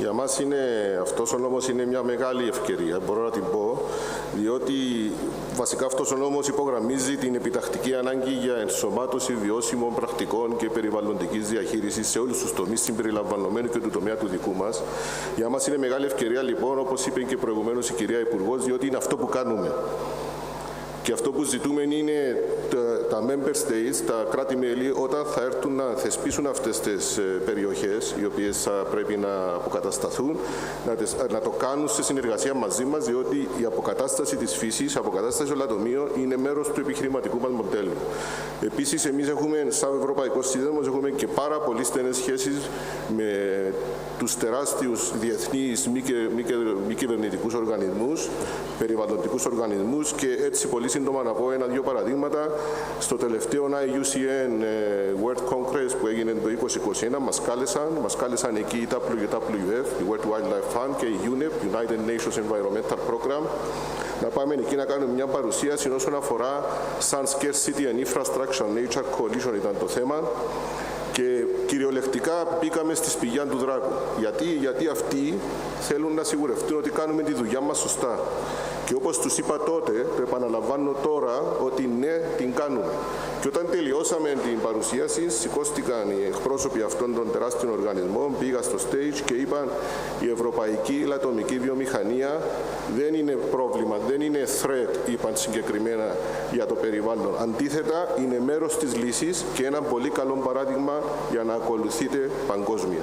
Για μας αυτός ο νόμος είναι μια μεγάλη ευκαιρία, μπορώ να την πω, διότι βασικά αυτός ο νόμος υπογραμμίζει την επιτακτική ανάγκη για ενσωμάτωση βιώσιμων πρακτικών και περιβαλλοντικής διαχείρισης σε όλους τους τομείς συμπεριλαμβανομένου και του τομέα του δικού μας. Για μας είναι μεγάλη ευκαιρία λοιπόν, όπως είπε και προηγουμένως η κυρία Υπουργός, διότι είναι αυτό που κάνουμε. Και αυτό που ζητούμε είναι τα member states, τα κράτη-μέλη, όταν θα έρθουν να θεσπίσουν αυτές τις περιοχές, οι οποίες θα πρέπει να αποκατασταθούν, να το κάνουν σε συνεργασία μαζί μας, διότι η αποκατάσταση της φύσης, η αποκατάσταση των λατομείων είναι μέρος του επιχειρηματικού μας μοντέλου. Επίσης, εμείς έχουμε, σαν Ευρωπαϊκό Σύνδεσμος, έχουμε και πάρα πολύ στενές σχέσεις με τους τεράστιους διεθνείς μη κυβερνητικούς οργανισμούς, περιβαλλοντικούς οργανισμούς και έτσι πολύ σύντομα να πω ένα-δύο παραδείγματα. Στο τελευταίο IUCN World Congress που έγινε το 2021 μας κάλεσαν εκεί η WWF, η World Wildlife Fund και η UNEP, United Nations Environmental Program, να πάμε εκεί να κάνουμε μια παρουσίαση όσον αφορά Sun Scarcity and Infrastructure Nature Coalition ήταν το θέμα. Και κυριολεκτικά μπήκαμε στη σπηλιά του δράκου. Γιατί αυτοί θέλουν να σιγουρευτούν ότι κάνουμε τη δουλειά μας σωστά. Και όπως τους είπα τότε, το επαναλαμβάνω τώρα, ότι ναι, την κάνουμε. Και όταν τελειώσαμε την παρουσίαση, σηκώστηκαν οι εκπρόσωποι αυτών των τεράστιων οργανισμών, πήγαν στο stage και είπαν η ευρωπαϊκή λατομική βιομηχανία δεν είναι πρόβλημα, δεν είναι threat, είπαν συγκεκριμένα για το περιβάλλον. Αντίθετα, είναι μέρος της λύσης και ένα πολύ καλό παράδειγμα για να ακολουθείτε παγκόσμια.